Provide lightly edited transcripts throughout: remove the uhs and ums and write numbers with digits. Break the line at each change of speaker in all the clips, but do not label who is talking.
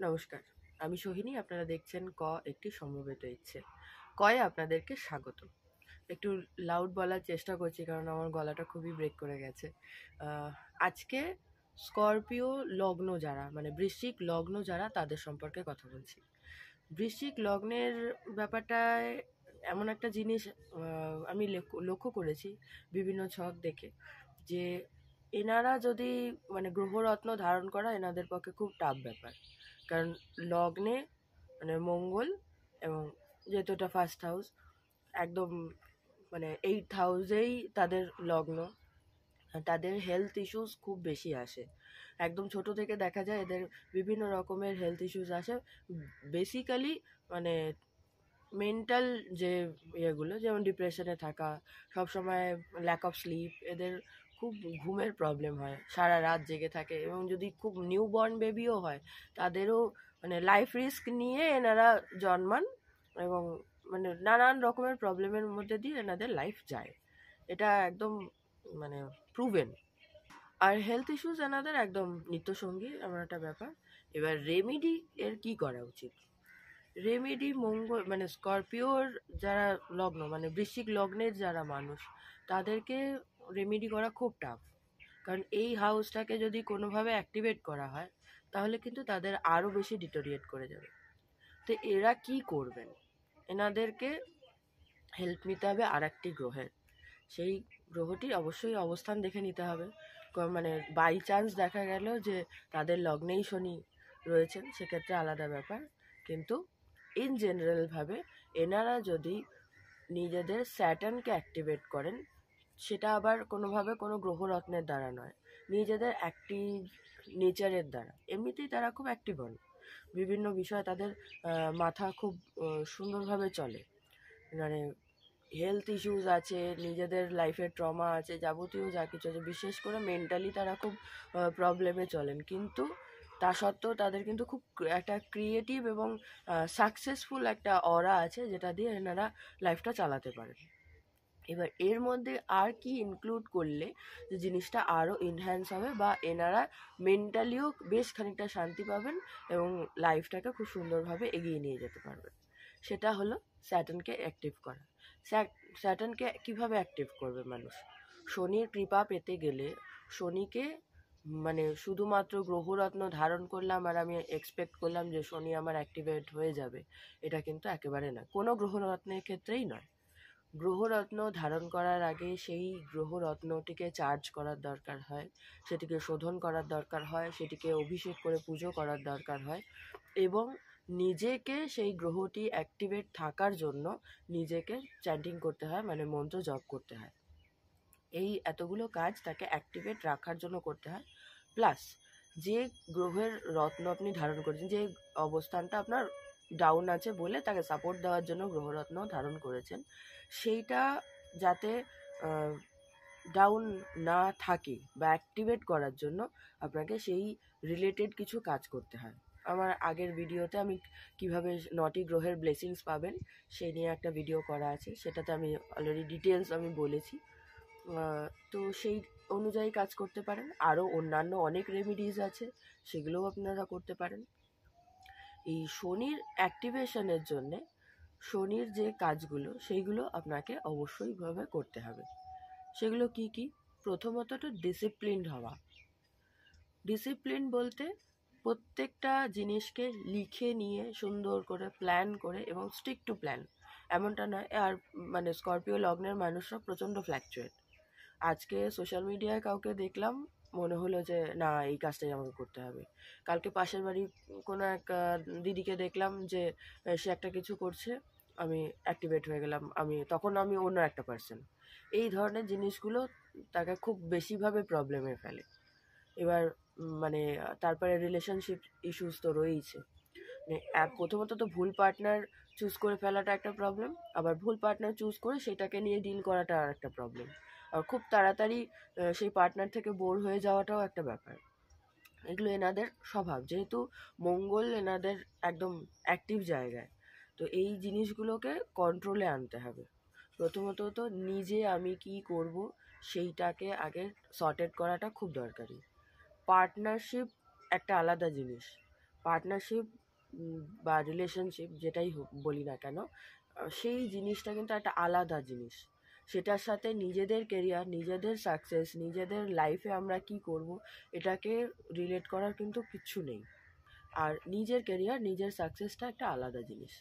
নমস্কার, আমি সোহিনী। আপনারা দেখছেন একটি সমবেত ইচ্ছে। কয়ে আপনাদেরকে স্বাগত। একটু লাউড বলার চেষ্টা করছি কারণ আমার গলাটা খুবই ব্রেক করে গেছে। আজকে স্করপিও লগ্ন যারা, মানে বৃশ্চিক লগ্ন যারা, তাদের সম্পর্কে কথা বলছি। বৃশ্চিক লগ্নের ব্যাপারটায় এমন একটা জিনিস আমি লক্ষ্য করেছি বিভিন্ন ছক দেখে, যে এনারা যদি মানে গ্রহরত্ন ধারণ করা এনাদের পক্ষে খুব টাফ ব্যাপার। কারণ লগ্নে মানে মঙ্গল, এবং যেহেতু এটা ফার্স্ট হাউস, একদম মানে 8th হাউসেই তাদের লগ্ন, তাদের হেলথ ইস্যুস খুব বেশি আসে। একদম ছোট থেকে দেখা যায় এদের বিভিন্ন রকমের হেলথ ইস্যুস আসে। বেসিক্যালি মানে মেন্টাল যে ইয়েগুলো, যেমন ডিপ্রেশনে থাকা, সবসময় ল্যাক অফ স্লিপ, এদের খুব ঘুমের প্রবলেম হয়, সারা রাত জেগে থাকে। এবং যদি খুব নিউ বর্ন বেবিও হয়, তাদেরও মানে লাইফ রিস্ক নিয়ে এনারা জন্মান, এবং মানে নানান রকমের প্রবলেমের মধ্যে দিয়ে এনাদের লাইফ যায়। এটা একদম মানে প্রুভেন। আর হেলথ ইস্যুস এনাদের একদম নিত্যসঙ্গী এমন একটা ব্যাপার। এবার রেমিডি এর কি করা উচিত? রেমেডি মঙ্গল মানে স্করপিওর যারা লগ্ন, মানে বৃশ্চিক লগ্নের যারা মানুষ, তাদেরকে রেমেডি করা খুব টাফ। কারণ এই হাউসটাকে যদি কোনোভাবে অ্যাক্টিভেট করা হয়, তাহলে কিন্তু তাদের আরও বেশি ডিটোরিয়েট করে যাবে। তো এরা কি করবেন? এনাদেরকে হেল্প নিতে হবে আর একটি গ্রহের। সেই গ্রহটি অবশ্যই অবস্থান দেখে নিতে হবে। মানে বাই চান্স দেখা গেল যে তাদের লগ্নেই শনি রয়েছেন, সেক্ষেত্রে আলাদা ব্যাপার। কিন্তু ইন জেনারেলভাবে এনারা যদি নিজেদের স্যাটার্নকে অ্যাক্টিভেট করেন, সেটা আবার কোনোভাবে কোনো গ্রহরত্নের দ্বারা নয়, নিজেদের অ্যাক্টিভ নেচারের দ্বারা। এমনিতেই তারা খুব অ্যাক্টিভ হন, বিভিন্ন বিষয়ে তাদের মাথা খুব সুন্দরভাবে চলে। মানে হেলথ ইস্যুস আছে, নিজেদের লাইফের ট্রমা আছে, যাবতীয় যা কিছু আছে, বিশেষ করে মেন্টালি তারা খুব প্রবলেমে চলেন। কিন্তু তা সত্ত্বেও তাদের কিন্তু খুব একটা ক্রিয়েটিভ এবং সাকসেসফুল একটা অরা আছে, যেটা দিয়ে এনারা লাইফটা চালাতে পারেন। এবার এর মধ্যে আর কি ইনক্লুড করলে যে জিনিসটা আরও এনহ্যান্স হবে, বা এনারা মেন্টালিও বেশ খানিকটা শান্তি পাবেন এবং লাইফটাকে খুব সুন্দরভাবে এগিয়ে নিয়ে যেতে পারবেন, সেটা হলো স্যাটার্নকে অ্যাক্টিভ করা। স্যাটার্নকে কিভাবে অ্যাক্টিভ করবে মানুষ? শনির কৃপা পেতে গেলে শনিকে মানে শুধুমাত্র গ্রহরত্ন ধারণ করলাম আর আমি এক্সপেক্ট করলাম যে শনি আমার অ্যাক্টিভেট হয়ে যাবে, এটা কিন্তু একেবারে নয়, কোনো গ্রহরত্নের ক্ষেত্রেই নয়। গ্রহরত্ন ধারণ করার আগে সেই গ্রহরত্নটিকে চার্জ করার দরকার হয়, সেটিকে শোধন করার দরকার হয়, সেটিকে অভিষেক করে পুজো করার দরকার হয়, এবং নিজেকে সেই গ্রহটি অ্যাক্টিভেট থাকার জন্য নিজেকে চ্যান্টিং করতে হয়, মানে মন্ত্র জপ করতে হয়। এই এতগুলো কাজ তাকে অ্যাক্টিভেট রাখার জন্য করতে হয়। প্লাস যে গ্রহের রত্ন আপনি ধারণ করেছেন, যে অবস্থানটা আপনার ডাউন আছে বলে তাকে সাপোর্ট দেওয়ার জন্য গ্রহরত্ন ধারণ করেছেন, সেইটা যাতে ডাউন না থাকে বা অ্যাক্টিভেট করার জন্য আপনাকে সেই রিলেটেড কিছু কাজ করতে হয়। আমার আগের ভিডিওতে আমি কিভাবে 9টি গ্রহের ব্লেসিংস পাবেন সেই নিয়ে একটা ভিডিও করা আছে, সেটাতে আমি অলরেডি ডিটেলস আমি বলেছি। তো সেই অনুযায়ী কাজ করতে পারেন। আরও অন্যান্য অনেক রেমিডিজ আছে, সেগুলোও আপনারা করতে পারেন। এই শনির অ্যাক্টিভেশনের জন্যে শনির যে কাজগুলো সেইগুলো আপনাকে অবশ্যইভাবে করতে হবে। সেগুলো কি কি? প্রথমত তো ডিসিপ্লিনড হওয়া। ডিসিপ্লিন বলতে প্রত্যেকটা জিনিসকে লিখে নিয়ে সুন্দর করে প্ল্যান করে, এবং স্টিক টু প্ল্যান। এমনটা নয়, আর মানে স্করপিও লগ্নের মানুষরা প্রচণ্ড ফ্ল্যাকচুয়েট। আজকে সোশ্যাল মিডিয়ায় কাউকে দেখলাম, মনে হলো যে না এই কাজটাই আমাকে করতে হবে। কালকে পাশের বাড়ির কোনো এক দিদিকে দেখলাম যে সে একটা কিছু করছে, আমি অ্যাক্টিভেট হয়ে গেলাম, তখন আমি অন্য একটা পার্সন। এই ধরনের জিনিসগুলো তাকে খুব বেশিভাবে প্রবলেমে ফেলে। এবার মানে তারপরে রিলেশনশিপ ইস্যুস তো রয়েইছে। মানে প্রথমত তো ভুল পার্টনার চুজ করে ফেলাটা একটা প্রবলেম, আবার ভুল পার্টনার চুজ করে সেটাকে নিয়ে ডিল করাটা আর একটা প্রবলেম। আর খুব তাড়াতাড়ি সেই পার্টনার থেকে বোর হয়ে যাওয়াটাও একটা ব্যাপার। এগুলো এনাদের স্বভাব, যেহেতু মঙ্গল এনাদের একদম অ্যাক্টিভ জায়গায়। তো এই জিনিসগুলোকে কন্ট্রোলে আনতে হবে। প্রথমত তো নিজে আমি কি করব সেইটাকে আগে সর্টেড করাটা খুব দরকারি। পার্টনারশিপ একটা আলাদা জিনিস। পার্টনারশিপ বা রিলেশনশিপ যেটাই বলি না কেন, সেই জিনিসটা কিন্তু একটা আলাদা জিনিস। সেটার সাথে নিজেদের কেরিয়ার, নিজেদের সাকসেস, নিজেদের লাইফে আমরা কি করব, এটাকে রিলেট করার কিন্তু কিচ্ছু নেই। আর নিজের কেরিয়ার, নিজের সাকসেসটা একটা আলাদা জিনিস।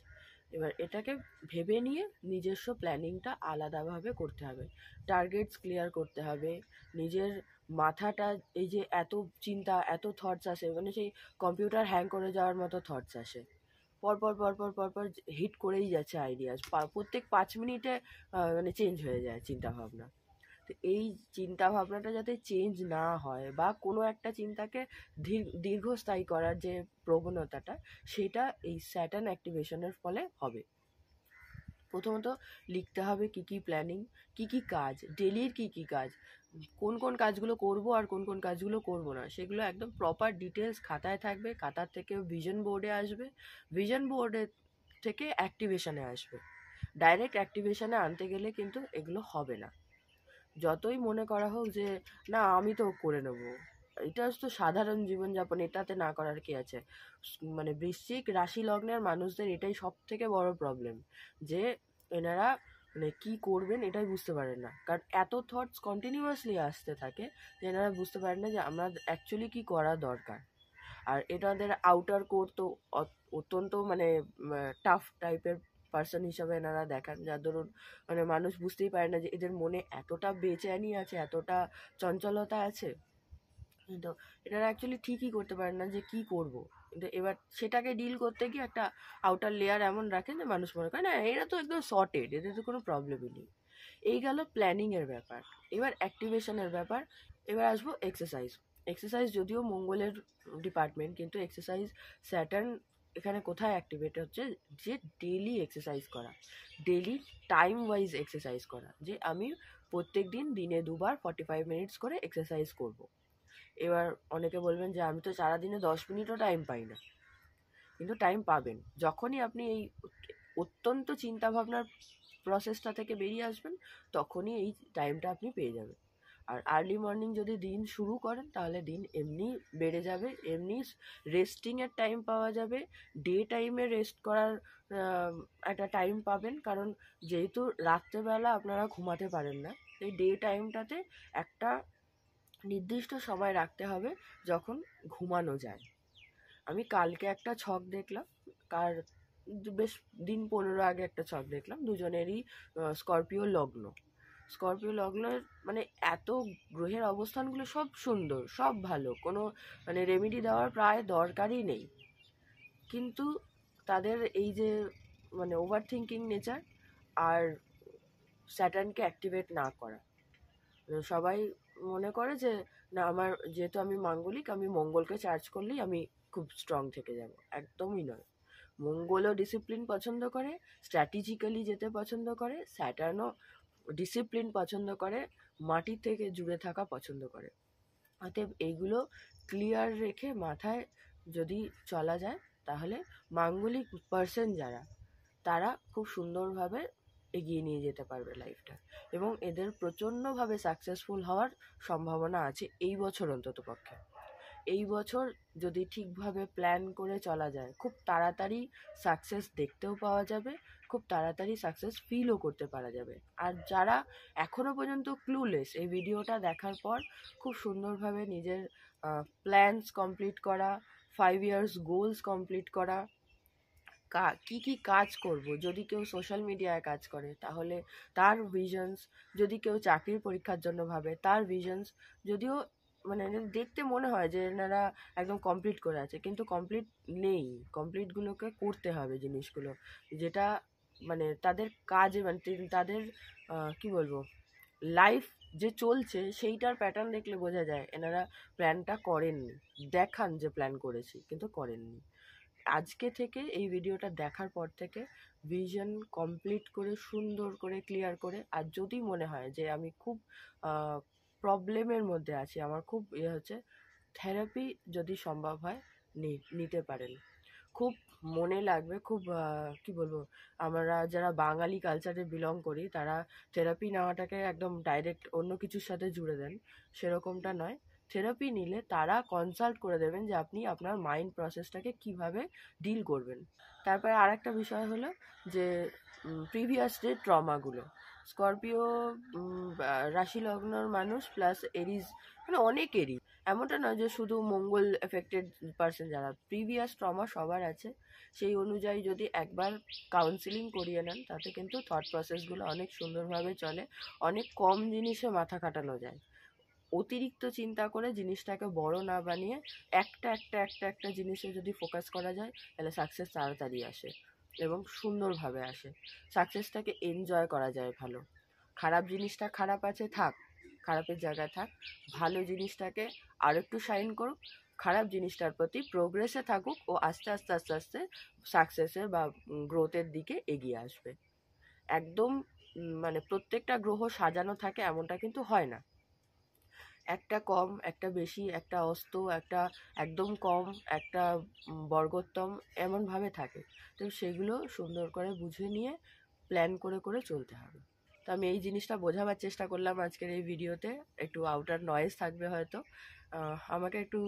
এবার এটাকে ভেবে নিয়ে নিজস্ব প্ল্যানিংটা আলাদাভাবে করতে হবে, টার্গেটস ক্লিয়ার করতে হবে। নিজের মাথাটা, এই যে এত চিন্তা, এত থটস আসে, মানে সেই কম্পিউটার হ্যাং করে যাওয়ার মতো থটস আসে, পরপর পরপর পরপর হিট করেই যাচ্ছে আইডিয়াস, প্রত্যেক 5 মিনিটে মানে চেঞ্জ হয়ে যায় চিন্তাভাবনা। তো এই চিন্তা ভাবনাটা যাতে চেঞ্জ না হয়, বা কোনো একটা চিন্তাকে দীর্ঘস্থায়ী করার যে প্রবণতাটা, সেটা এই স্যাটার্ন অ্যাক্টিভেশনের ফলে হবে। প্রথমত লিখতে হবে কি কি প্ল্যানিং, কি কি কাজ, ডেলির কি কি কাজ, কোন কোন কাজগুলো করব আর কোন কোন কাজগুলো করব না, সেগুলো একদম প্রপার ডিটেলস খাতায় থাকবে। খাতার থেকে ভিশন বোর্ডে আসবে, ভিশন বোর্ডে থেকে অ্যাক্টিভেশনে আসবে। ডাইরেক্ট অ্যাক্টিভেশনে আনতে গেলে কিন্তু এগুলো হবে না। যতই মনে করা হোক যে না আমি তো করে নেব, এটা তো সাধারণ জীবনযাপন, এটাতে না করার কি আছে। মানে বৃশ্চিক রাশি লগ্নের মানুষদের এটাই সব থেকে বড় প্রবলেম, যে এনারা মানে কি করবেন এটাই বুঝতে পারেন না, কারণ এত থটস কন্টিনিউয়াসলি আসতে থাকে যে এনারা বুঝতে পারেন না যে আমরা অ্যাকচুয়ালি কি করা দরকার। আর এনাদের আউটার কোর তো অত্যন্ত মানে টাফ টাইপের পার্সন হিসাবে এনারা দেখান, যার দরুন মানে মানুষ বুঝতেই পারে না যে এদের মনে এতটা বেচেনি আছে, এতটা চঞ্চলতা আছে। কিন্তু এনারা অ্যাকচুয়ালি ঠিকই করতে পারেন না যে কি করব। কিন্তু এবার সেটাকে ডিল করতে গিয়ে একটা আউটার লেয়ার এমন রাখেন যে মানুষ মনে করে না এরা তো একদম সর্টেড, এদের তো কোনো প্রবলেমই নেই। এই গেল প্ল্যানিংয়ের ব্যাপার। এবার অ্যাক্টিভেশনের ব্যাপার। এবার আসবো এক্সারসাইজ। এক্সারসাইজ যদিও মঙ্গলের ডিপার্টমেন্ট, কিন্তু এক্সারসাইজ স্যাটার্ন এখানে কোথায় অ্যাক্টিভেট হচ্ছে, যে ডেইলি এক্সারসাইজ করা, ডেইলি টাইম ওয়াইজ এক্সারসাইজ করা, যে আমি প্রত্যেক দিন দিনে 2বার 45 মিনিটস করে এক্সারসাইজ করব। এবার অনেকে বলবেন যে আমি তো সারাদিনে 10 মিনিটও টাইম পাই না, কিন্তু টাইম পাবেন যখনই আপনি এই অত্যন্ত চিন্তাভাবনার প্রসেসটা থেকে বেরিয়ে আসবেন, তখনই এই টাইমটা আপনি পেয়ে যাবেন। আর আর্লি মর্নিং যদি দিন শুরু করেন তাহলে দিন এমনি বেড়ে যাবে, এমনি রেস্টিংয়ের টাইম পাওয়া যাবে, ডে টাইমে রেস্ট করার একটা টাইম পাবেন। কারণ যেহেতু রাত্রেবেলা আপনারা ঘুমাতে পারেন না, এই ডে টাইমটাতে একটা নির্দিষ্ট সময় রাখতে হবে যখন ঘুমানো যায়। আমি কালকে একটা ছক দেখলাম, কার বেশ দিন 15 আগে একটা ছক দেখলাম, দুজনেরই স্করপিও লগ্ন। স্করপিও লগ্নের মানে এত গ্রহের অবস্থানগুলো সব সুন্দর, সব ভালো, কোনো মানে রেমেডি দেওয়ার প্রায় দরকারই নেই। কিন্তু তাদের এই যে মানে ওভার থিঙ্কিং নেচার আর স্যাটার্নকে অ্যাক্টিভেট না করা, সবাই মনে করে যে না আমার যেহেতু আমি মাঙ্গলিক, আমি মঙ্গলকে চার্জ করলেই আমি খুব স্ট্রং থেকে যাব। একদমই নয়। মঙ্গলও ডিসিপ্লিন পছন্দ করে, স্ট্র্যাটেজিক্যালি যেতে পছন্দ করে, স্যাটার্নও ডিসিপ্লিন পছন্দ করে, মাটি থেকে জুড়ে থাকা পছন্দ করে। অতএব এইগুলো ক্লিয়ার রেখে মাথায় যদি চলা যায়, তাহলে মাঙ্গলিক পার্সন যারা, তারা খুব সুন্দরভাবে এগিয়ে নিয়ে যেতে পারবে লাইফটা, এবং এদের প্রচণ্ডভাবে সাকসেসফুল হওয়ার সম্ভাবনা আছে এই বছর অন্তত পক্ষে। এই বছর যদি ঠিকভাবে প্ল্যান করে চলা যায়, খুব তাড়াতাড়ি সাকসেস দেখতেও পাওয়া যাবে, খুব তাড়াতাড়ি সাকসেস ফিলও করতে পারা যাবে। আর যারা এখনো পর্যন্ত ক্লুলেস, এই ভিডিওটা দেখার পর খুব সুন্দরভাবে নিজের প্ল্যানস কমপ্লিট করা, 5 ইয়ার্স গোলস কমপ্লিট করা, কি কি কাজ করব, যদি কেউ সোশ্যাল মিডিয়ায় কাজ করে তাহলে তার ভিশনস, যদি কেউ চাকরির পরীক্ষার জন্য ভাবে তার ভিশনস, যদিও মানে দেখতে মনে হয় যে এনারা একদম কমপ্লিট করে আছে, কিন্তু কমপ্লিট নেই। কমপ্লিটগুলোকে করতে হবে জিনিসগুলো, যেটা মানে তাদের কাজে মানে তাদের কি বলবো লাইফ যে চলছে সেইটার প্যাটার্ন দেখলে বোঝা যায় এনারা প্ল্যানটা করেননি। দেখান যে প্ল্যান করেছি, কিন্তু করেননি। আজকে থেকে এই ভিডিওটা দেখার পর থেকে ভিশন কমপ্লিট করে সুন্দর করে ক্লিয়ার করে, আর যদি মনে হয় যে আমি খুব প্রবলেমের মধ্যে আছি, আমার খুব হচ্ছে, থেরাপি যদি সম্ভব হয় নিতে পারেন। খুব মনে লাগবে, খুব কি বলবো, আমরা যারা বাঙালি কালচারে বিলং করি তারা থেরাপি নেওয়াটাকে একদম ডাইরেক্ট অন্য কিছুর সাথে জুড়ে দেন, সেরকমটা নয়। থেরাপি নিলে তারা কনসাল্ট করে দেবেন যে আপনি আপনার মাইন্ড প্রসেসটাকে কিভাবে ডিল করবেন। তারপরে আর একটা বিষয় হলো যে প্রিভিয়াস ডে ট্রমাগুলো। স্করপিও রাশি লগ্নর মানুষ প্লাস এরিজ, মানে অনেকেরই, এমনটা নয় যে শুধু মঙ্গল এফেক্টেড পার্সন, যারা প্রিভিয়াস ট্রমা সবার আছে, সেই অনুযায়ী যদি একবার কাউন্সিলিং করিয়ে নেন তাতে কিন্তু থট প্রসেসগুলো অনেক সুন্দরভাবে চলে, অনেক কম জিনিসে মাথা খাটানো যায়। অতিরিক্ত চিন্তা করে জিনিসটাকে বড় না বানিয়ে একটা একটা একটা একটা জিনিসে যদি ফোকাস করা যায় তাহলে সাকসেস তাড়াতাড়ি আসে এবং সুন্দরভাবে আসে। সাকসেসটাকে এনজয় করা যায় ভালো। খারাপ জিনিসটা খারাপ আছে থাক, খারাপের জায়গায় থাক, ভালো জিনিসটাকে আর একটু শাইন করুক, খারাপ জিনিসটার প্রতি প্রোগ্রেসে থাকুক ও আস্তে আস্তে আস্তে আস্তে সাকসেসের বা গ্রোথের দিকে এগিয়ে আসবে। একদম মানে প্রত্যেকটা গ্রহ সাজানো থাকে এমনটা কিন্তু হয় না। একটা কম, একটা বেশি, একটা অস্ত, একটা একদম কম, একটা বর্গোত্তম, এমনভাবে থাকে। তো সেগুলো সুন্দর করে বুঝে নিয়ে প্ল্যান করে করে চলতে হবে। তো আমি এই জিনিসটা বোঝাবার চেষ্টা করলাম আজকের এই ভিডিওতে। একটু আউটার নয়েজ থাকবে হয়তো, আমাকে একটু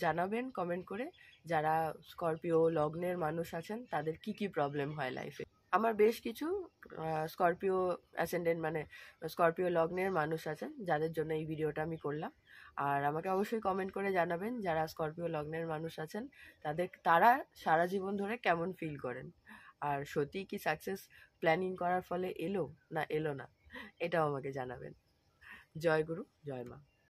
জানাবেন কমেন্ট করে যারা স্করপিও লগ্নের মানুষ আছেন তাদের কি কি প্রবলেম হয় লাইফে। আমার বেশ কিছু স্করপিও অ্যাসেন্ডেন্ট মানে স্করপিও লগ্নের মানুষ আছেন যাদের জন্য এই ভিডিওটা আমি করলাম। আর আমাকে অবশ্যই কমেন্ট করে জানাবেন যারা স্করপিও লগ্নের মানুষ আছেন তারা সারা জীবন ধরে কেমন ফিল করেন, আর সত্যি কি সাকসেস প্ল্যানিং করার ফলে এলো না এলো না, এটাও আমাকে জানাবেন। জয় গুরু, জয় মা।